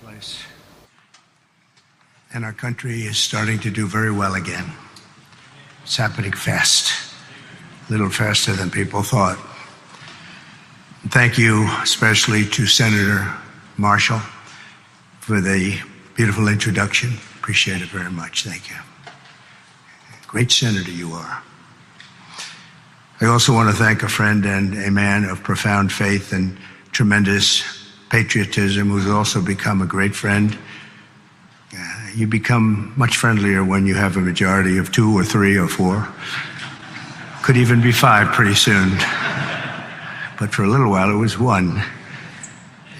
place. And our country is starting to do very well again. It's happening fast, a little faster than people thought. And thank you especially to Senator Marshall for the beautiful introduction. Appreciate it very much. Thank you. Great senator you are. I also want to thank a friend and a man of profound faith and tremendous patriotism who's also become a great friend. You become much friendlier when you have a majority of 2 or 3 or 4. Could even be 5 pretty soon. But for a little while it was 1.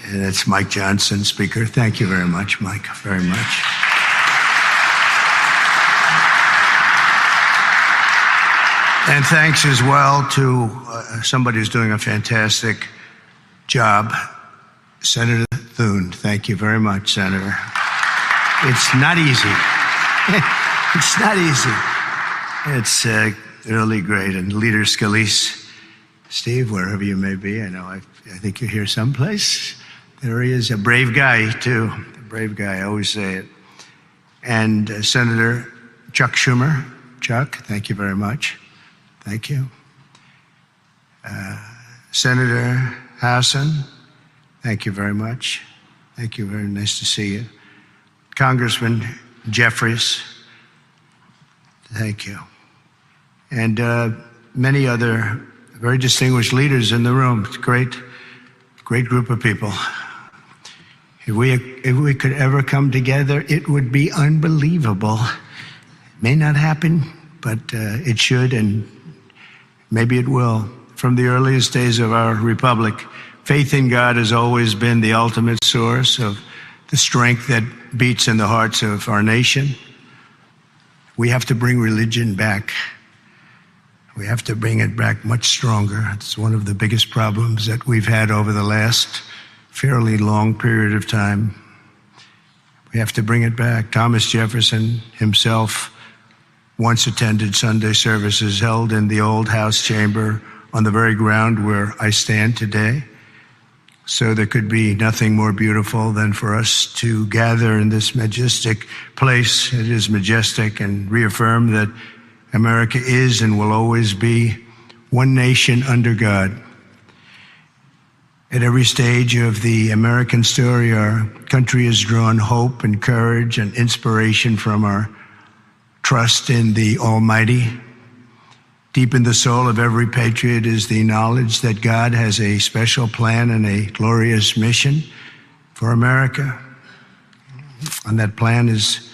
And that's Mike Johnson, Speaker. Thank you very much, Mike, very much. And thanks as well to somebody who's doing a fantastic job, Senator Thune. Thank you very much, Senator. It's not easy. It's not easy. It's really great. And Leader Scalise, Steve, wherever you may be, I think you're here someplace. There he is, a brave guy, too. A brave guy, I always say it. And Senator Chuck Schumer. Chuck, thank you very much. Thank you. Senator Hassan, thank you very much. Thank you, very nice to see you. Congressman Jeffries, thank you. And many other very distinguished leaders in the room. It's a great group of people. If we could ever come together, it would be unbelievable. It may not happen, but it should, and maybe it will. From the earliest days of our republic, faith in God has always been the ultimate source of the strength that beats in the hearts of our nation. We have to bring religion back. We have to bring it back much stronger. It's one of the biggest problems that we've had over the last fairly long period of time. We have to bring it back. Thomas Jefferson himself once attended Sunday services held in the old House chamber on the very ground where I stand today. So there could be nothing more beautiful than for us to gather in this majestic place. It is majestic, and reaffirm that America is and will always be one nation under God. At every stage of the American story, our country has drawn hope and courage and inspiration from our trust in the Almighty. Deep in the soul of every patriot is the knowledge that God has a special plan and a glorious mission for America. And that plan is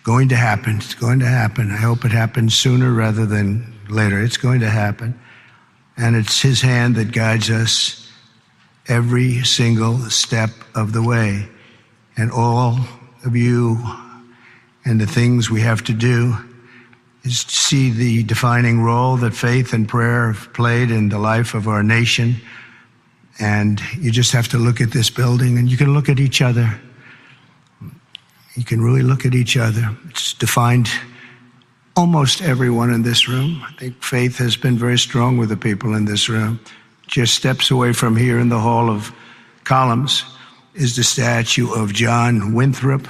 going to happen. It's going to happen. I hope it happens sooner rather than later. It's going to happen. And it's His hand that guides us every single step of the way. And all of you and the things we have to do is to see the defining role that faith and prayer have played in the life of our nation. And you just have to look at this building, and you can look at each other. You can really look at each other. It's defined almost everyone in this room. I think faith has been very strong with the people in this room. Just steps away from here in the Hall of Columns is the statue of John Winthrop,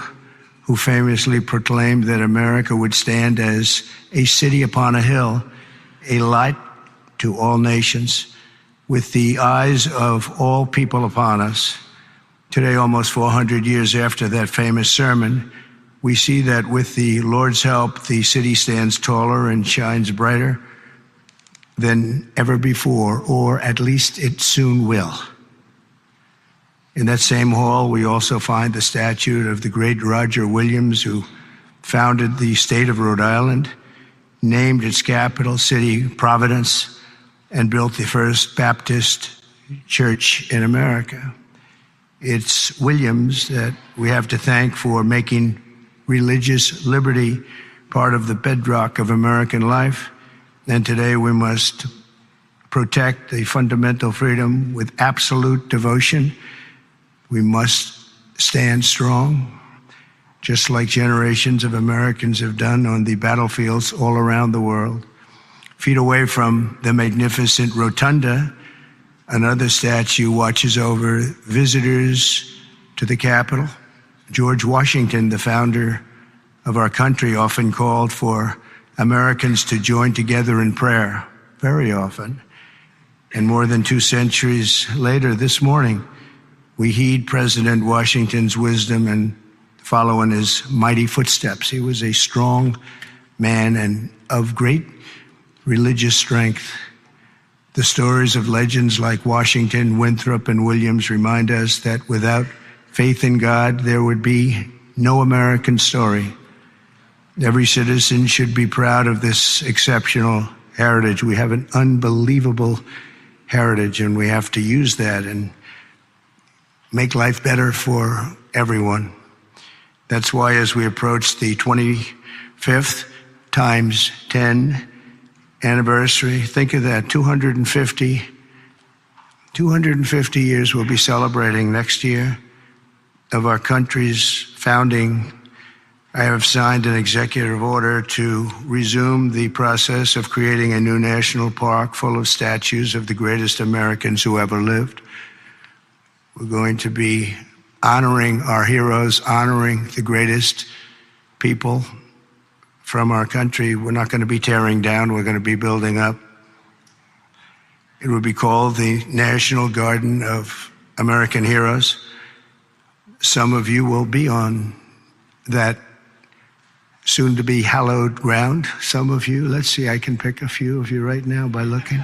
who famously proclaimed that America would stand as a city upon a hill, a light to all nations, with the eyes of all people upon us. Today, almost 400 years after that famous sermon, we see that with the Lord's help, the city stands taller and shines brighter than ever before, or at least it soon will. In that same hall, we also find the statue of the great Roger Williams, who founded the state of Rhode Island, named its capital city Providence, and built the first Baptist church in America. It's Williams that we have to thank for making religious liberty part of the bedrock of American life. And today we must protect the fundamental freedom with absolute devotion. We must stand strong, just like generations of Americans have done on the battlefields all around the world. Feet away from the magnificent rotunda, another statue watches over visitors to the Capitol George Washington, the founder of our country, often called for Americans to join together in prayer, very often. And more than 2 centuries later, this morning, we heed President Washington's wisdom and follow in his mighty footsteps. He was a strong man and of great religious strength. The stories of legends like Washington, Winthrop, and Williams remind us that without faith in God, there would be no American story. Every citizen should be proud of this exceptional heritage. We have an unbelievable heritage, and we have to use that and make life better for everyone. That's why as we approach the 25th times 10 anniversary, think of that, 250 years we'll be celebrating next year of our country's founding. I have signed an executive order to resume the process of creating a new national park full of statues of the greatest Americans who ever lived. We're going to be honoring our heroes, honoring the greatest people from our country. We're not going to be tearing down, we're going to be building up. It will be called the National Garden of American Heroes. Some of you will be on that soon-to-be hallowed ground. Some of you, let's see, I can pick a few of you right now by looking.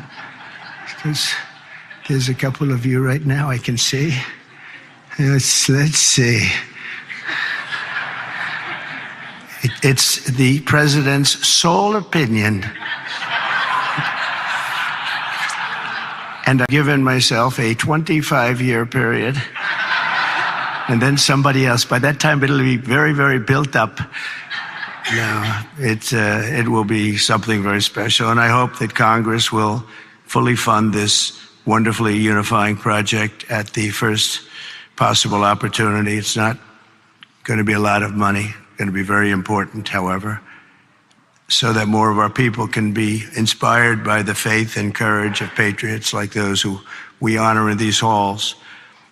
There's a couple of you right now I can see. Let's see. It's the president's sole opinion. And I've given myself a 25-year period. And then somebody else. By that time, it'll be very, very built up. No, it will be something very special. And I hope that Congress will fully fund this wonderfully unifying project at the first possible opportunity. It's not going to be a lot of money. It's going to be very important, however, so that more of our people can be inspired by the faith and courage of patriots like those who we honor in these halls.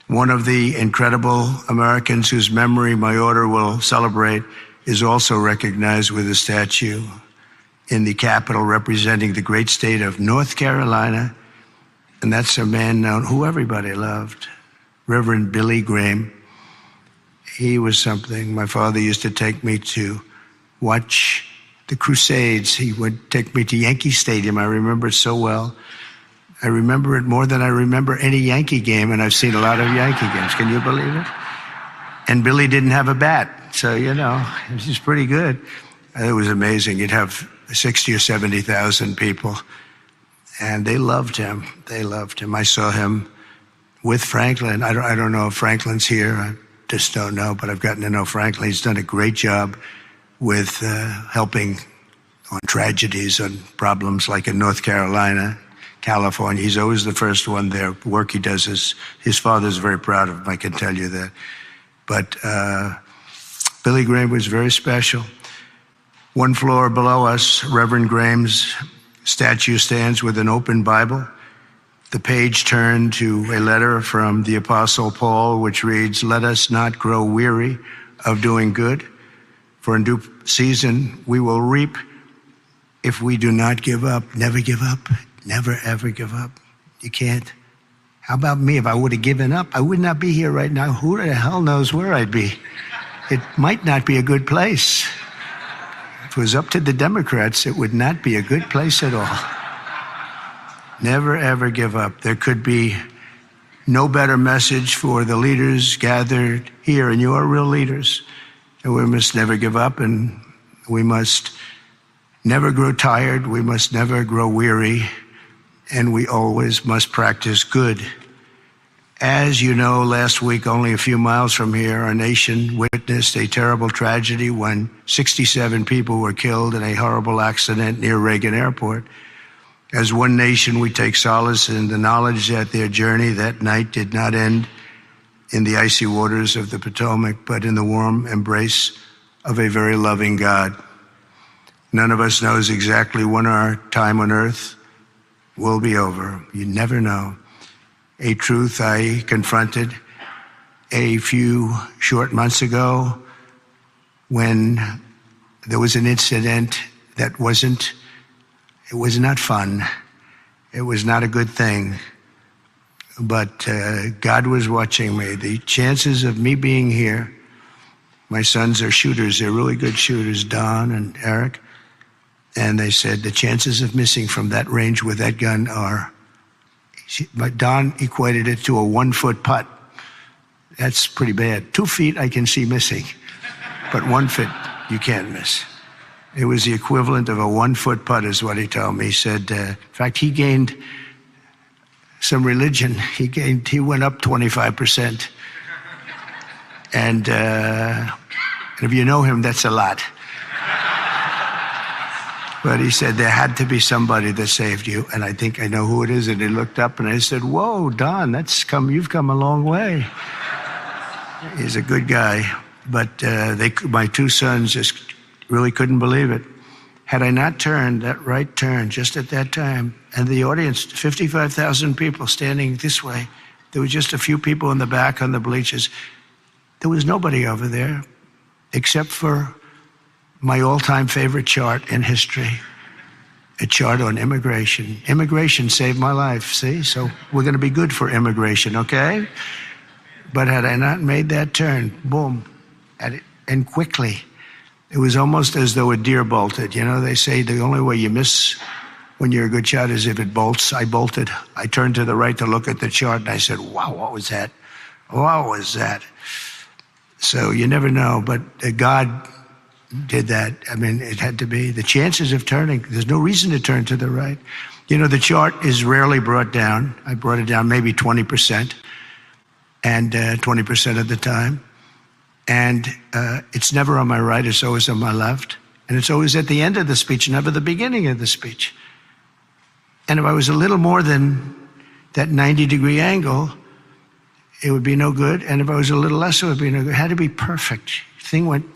One of the incredible Americans whose memory my order will celebrate is also recognized with a statue in the Capitol representing the great state of North Carolina. And that's a man known who everybody loved, Reverend Billy Graham. He was something. My father used to take me to watch the Crusades. He would take me to Yankee Stadium. I remember it so well. I remember it more than I remember any Yankee game, and I've seen a lot of Yankee games. Can you believe it? And Billy didn't have a bat, so, you know, it was pretty good. It was amazing. You'd have 60 or 70,000 people, and they loved him. They loved him. I saw him with Franklin. I don't know if Franklin's here. I just don't know, but I've gotten to know Franklin. He's done a great job with helping on tragedies, on problems like in North Carolina, California. He's always the first one there. The work he does is, his father's very proud of him, I can tell you that. But Billy Graham was very special. One floor below us, Reverend Graham's statue stands with an open Bible. The page turned to a letter from the Apostle Paul, which reads, "Let us not grow weary of doing good, for in due season we will reap if we do not give up." Never give up. Never, ever give up. You can't. How about me? If I would have given up, I would not be here right now. Who the hell knows where I'd be? It might not be a good place. If it was up to the Democrats, it would not be a good place at all. Never, ever give up. There could be no better message for the leaders gathered here, and you are real leaders. And we must never give up, and we must never grow tired. We must never grow weary, and we always must practice good. As you know, last week, only a few miles from here, our nation witnessed a terrible tragedy when 67 people were killed in a horrible accident near Reagan Airport. As one nation, we take solace in the knowledge that their journey that night did not end in the icy waters of the Potomac, but in the warm embrace of a very loving God. None of us knows exactly when our time on earth will be over. You never know. A truth I confronted a few short months ago when there was an incident that it was not fun. It was not a good thing. But God was watching me. The chances of me being here, my sons are shooters. They're really good shooters, Don and Eric. And they said the chances of missing from that range with that gun are, but Don equated it to a 1-foot putt. That's pretty bad. 2 feet I can see missing, but 1 foot you can't miss. It was the equivalent of a 1-foot putt is what he told me. He said, in fact, he gained some religion. He went up 25%. And if you know him, that's a lot. But he said there had to be somebody that saved you, and I think I know who it is. And he looked up and I said, "Whoa, Don, you've come a long way." He's a good guy, but my 2 sons just really couldn't believe it. Had I not turned that right turn just at that time, and the audience, 55,000 people standing this way, there were just a few people in the back on the bleachers. There was nobody over there except for my all-time favorite chart in history, a chart on immigration. Immigration saved my life, see? So we're going to be good for immigration, okay? But had I not made that turn, boom, and quickly, it was almost as though a deer bolted. You know, they say the only way you miss when you're a good shot is if it bolts. I bolted. I turned to the right to look at the chart, and I said, wow, what was that? What was that? So you never know, but God did that. I mean, it had to be. The chances of turning, there's no reason to turn to the right. You know, the chart is rarely brought down. I brought it down maybe 20%, and 20% of the time. And it's never on my right, it's always on my left. And it's always at the end of the speech, never the beginning of the speech. And if I was a little more than that 90-degree angle, it would be no good. And if I was a little less, it would be no good. It had to be perfect. The thing went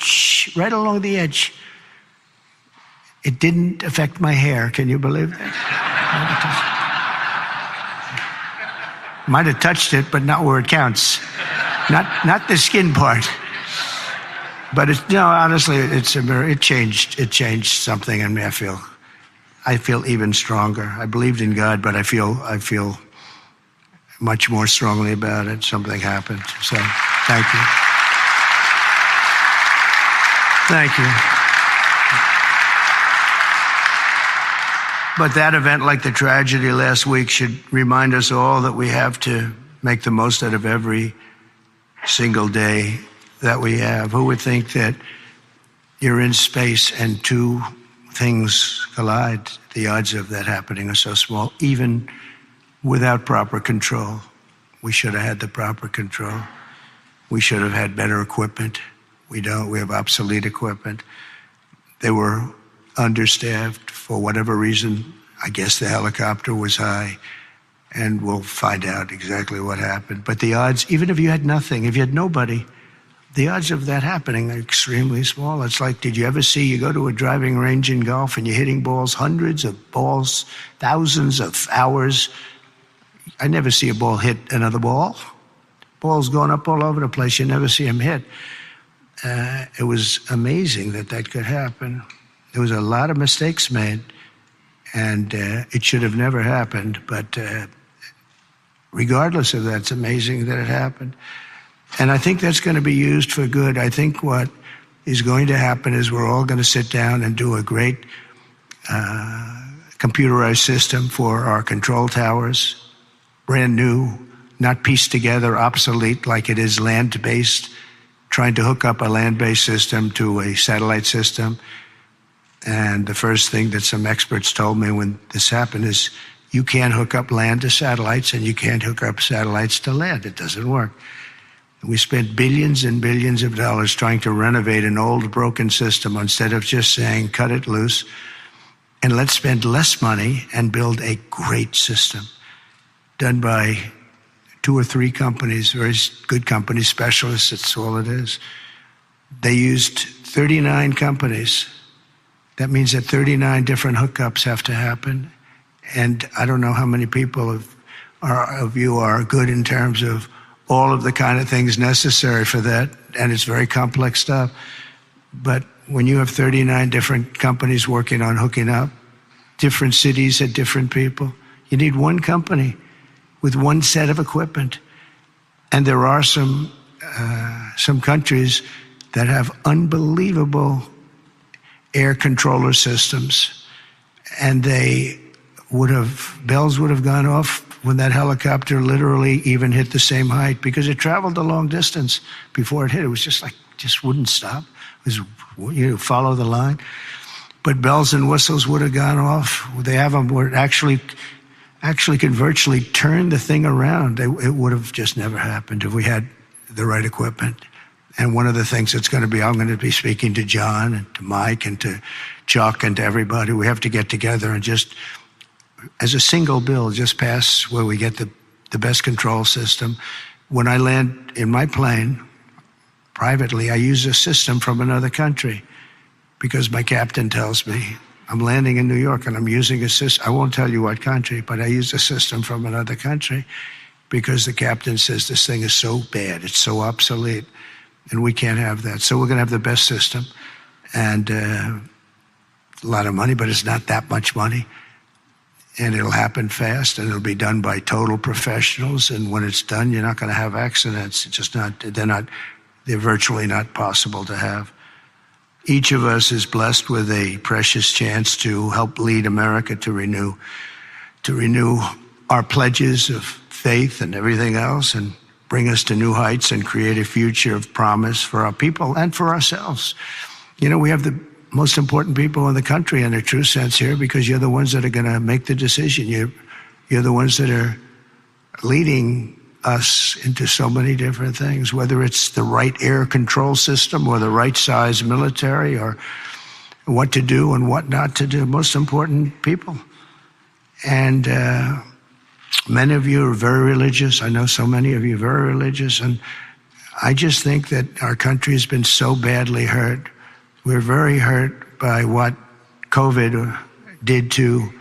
right along the edge. It didn't affect my hair. Can you believe that? Might have touched it, but not where it counts. Not the skin part. But honestly, it's a mirror. It changed something in me. I feel even stronger. I believed in God, but I feel much more strongly about it. Something happened. So, thank you. Thank you. But that event, like the tragedy last week, should remind us all that we have to make the most out of every single day that we have. Who would think that you're in space and 2 things collide? The odds of that happening are so small, even without proper control. We should have had the proper control. We should have had better equipment. We don't. We have obsolete equipment. They were understaffed for whatever reason. I guess the helicopter was high, and we'll find out exactly what happened. But the odds, even if you had nothing, if you had nobody, the odds of that happening are extremely small. It's like, did you ever see, you go to a driving range in golf and you're hitting balls, hundreds of balls, thousands of hours. I never see a ball hit another ball. Balls going up all over the place. You never see them hit. It was amazing that could happen. There was a lot of mistakes made, and it should have never happened. But regardless of that, it's amazing that it happened. And I think that's going to be used for good. I think what is going to happen is we're all going to sit down and do a great computerized system for our control towers, brand new, not pieced together, obsolete like it is land-based, trying to hook up a land-based system to a satellite system. And the first thing that some experts told me when this happened is, you can't hook up land to satellites and you can't hook up satellites to land. It doesn't work. We spent billions and billions of dollars trying to renovate an old broken system instead of just saying, cut it loose, and let's spend less money and build a great system done by 2 or 3 companies, very good companies, specialists, that's all it is. They used 39 companies. That means that 39 different hookups have to happen. And I don't know how many people of you are good in terms of all of the kind of things necessary for that, and it's very complex stuff. But when you have 39 different companies working on hooking up, different cities had different people, you need one company with one set of equipment. And there are some countries that have unbelievable air controller systems, and bells would have gone off when that helicopter literally even hit the same height, because it traveled a long distance before it hit. It was just wouldn't stop. It was, follow the line. But bells and whistles would have gone off. They have them where it actually could virtually turn the thing around. It would have just never happened if we had the right equipment. And one of the things that's going to be, I'm going to be speaking to John and to Mike and to Chuck and to everybody. We have to get together and just, as a single bill, just pass where we get the best control system. When I land in my plane, privately, I use a system from another country because my captain tells me, I'm landing in New York and I'm using a system. I won't tell you what country, but I use a system from another country because the captain says this thing is so bad, it's so obsolete, and we can't have that. So we're going to have the best system, and a lot of money, but it's not that much money. And it'll happen fast, and it'll be done by total professionals. And when it's done, you're not going to have accidents. It's just not, they're virtually not possible to have. Each of us is blessed with a precious chance to help lead America to renew our pledges of faith and everything else, and bring us to new heights and create a future of promise for our people and for ourselves. We have the most important people in the country in a true sense here, because you're the ones that are going to make the decision. You're the ones that are leading us into so many different things, whether it's the right air control system or the right size military, or what to do and what not to do. Most important people. And many of you are very religious. I know so many of you are very religious. And I just think that our country has been so badly hurt. We're very hurt by what COVID did to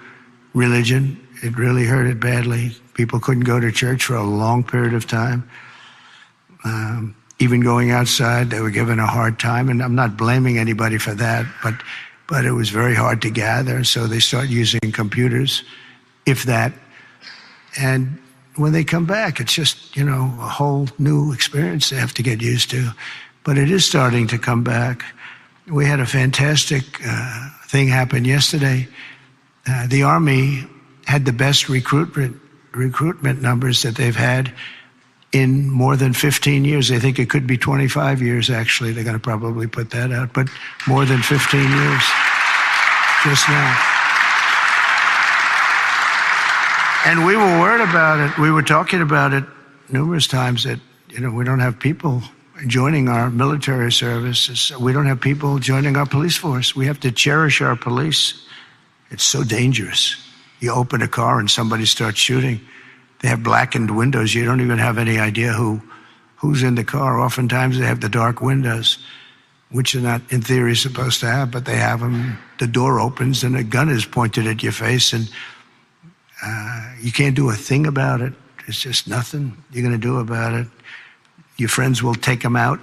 religion. It really hurt it badly. People couldn't go to church for a long period of time. Even going outside, they were given a hard time. And I'm not blaming anybody for that, but it was very hard to gather. So they start using computers, if that. And when they come back, it's just, a whole new experience they have to get used to. But it is starting to come back. We had a fantastic thing happen yesterday. The Army had the best recruitment numbers that they've had in more than 15 years. They think it could be 25 years, actually. They're going to probably put that out, but more than 15 years just now. And we were worried about it. We were talking about it numerous times that, we don't have people joining our military services. We don't have people joining our police force. We have to cherish our police. It's so dangerous. You open a car and somebody starts shooting. They have blackened windows. You don't even have any idea who's in the car. Oftentimes they have the dark windows, which they're not, in theory, supposed to have, but they have them. The door opens and a gun is pointed at your face, and you can't do a thing about it. It's just nothing you're going to do about it. Your friends will take them out.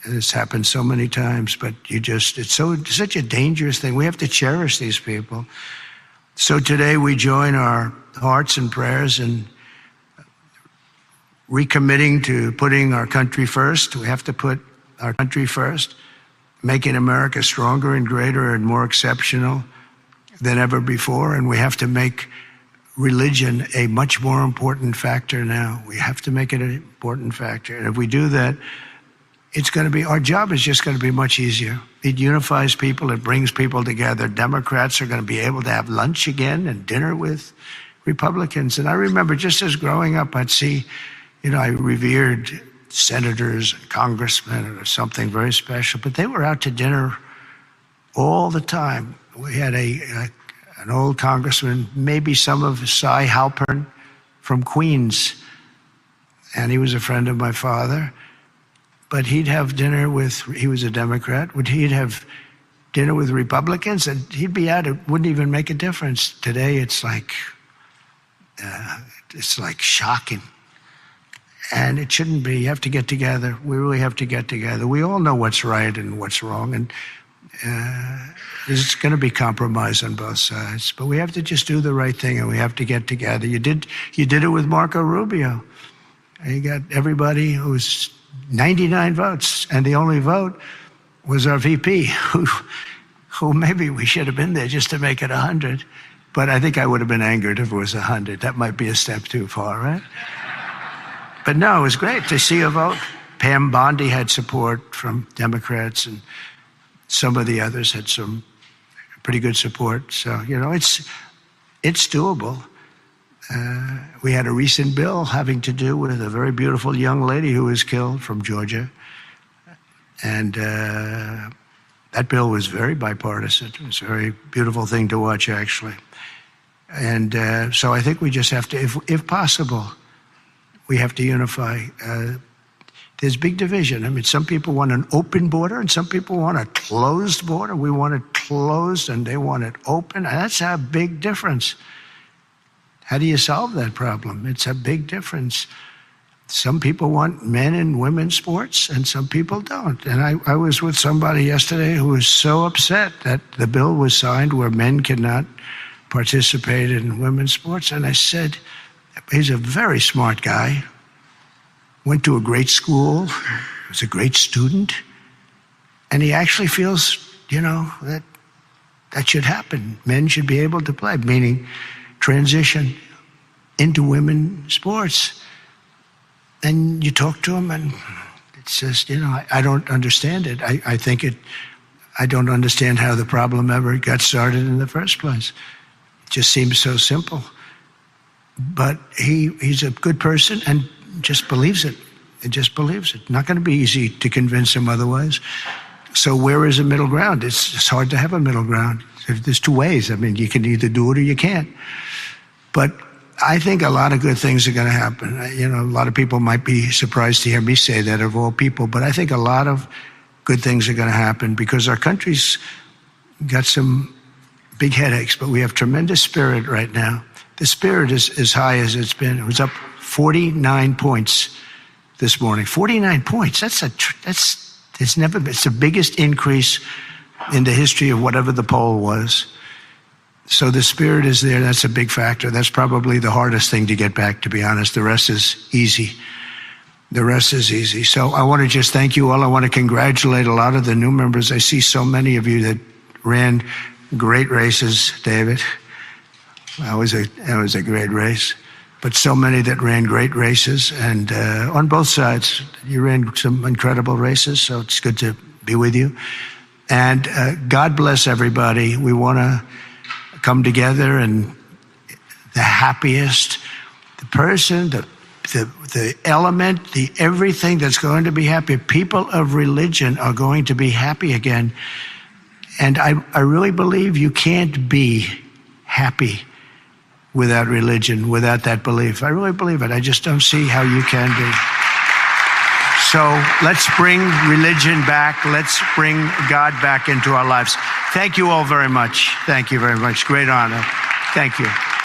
It's happened so many times, but it's such a dangerous thing. We have to cherish these people. So today we join our hearts and prayers in recommitting to putting our country first. We have to put our country first, making America stronger and greater and more exceptional than ever before. And we have to make religion a much more important factor now. We have to make it an important factor. And if we do that, our job is just going to be much easier. It unifies people. It brings people together. Democrats are going to be able to have lunch again and dinner with Republicans. And I remember just as growing up, I'd see, I revered senators and congressmen or something very special, but they were out to dinner all the time. We had an old congressman, maybe some of Cy Halpern from Queens, and he was a friend of my father. But he'd have dinner he was a Democrat, he'd have dinner with Republicans, and he'd be out, it wouldn't even make a difference. Today it's like shocking. And it shouldn't be. You have to get together. We really have to get together. We all know what's right and what's wrong, and there's going to be compromise on both sides. But we have to just do the right thing, and we have to get together. You did it with Marco Rubio. You got everybody who's 99 votes, and the only vote was our VP, who maybe we should have been there just to make it 100. But I think I would have been angered if it was 100. That might be a step too far, right? But no, it was great to see a vote. Pam Bondi had support from Democrats, and some of the others had some pretty good support. So, it's doable. We had a recent bill having to do with a very beautiful young lady who was killed from Georgia. And that bill was very bipartisan. It was a very beautiful thing to watch, actually. And so I think we just have to, if possible, we have to unify. There's big division. I mean, some people want an open border and some people want a closed border. We want it closed and they want it open. That's a big difference. How do you solve that problem? It's a big difference. Some people want men and women's sports and some people don't. And I was with somebody yesterday who was so upset that the bill was signed where men cannot participate in women's sports. And I said, he's a very smart guy, went to a great school, was a great student, and he actually feels, that should happen. Men should be able to play, meaning transition into women's sports. And you talk to him and it says, I don't understand it. I don't understand how the problem ever got started in the first place. It just seems so simple. But he's a good person and just believes it. He just believes it. Not going to be easy to convince him otherwise. So where is the middle ground? It's hard to have a middle ground. There's two ways. I mean, you can either do it or you can't. But I think a lot of good things are going to happen. A lot of people might be surprised to hear me say that, of all people, but I think a lot of good things are going to happen because our country's got some big headaches, but we have tremendous spirit right now. The spirit is as high as it's been. It was up 49 points this morning. 49 points. It's the biggest increase in the history of whatever the poll was. So the spirit is there. That's a big factor. That's probably the hardest thing to get back, to be honest. The rest is easy. So I want to just thank you all. I want to congratulate a lot of the new members. I see so many of you that ran great races, David. That was a great race. But so many that ran great races. And on both sides, you ran some incredible races. So it's good to be with you. And God bless everybody. We want to come together, and the happiest, the person, the element, the everything that's going to be happy. People of religion are going to be happy again. And I really believe you can't be happy without religion, without that belief. I really believe it. I just don't see how you can be. So let's bring religion back. Let's bring God back into our lives. Thank you all very much. Thank you very much. Great honor. Thank you.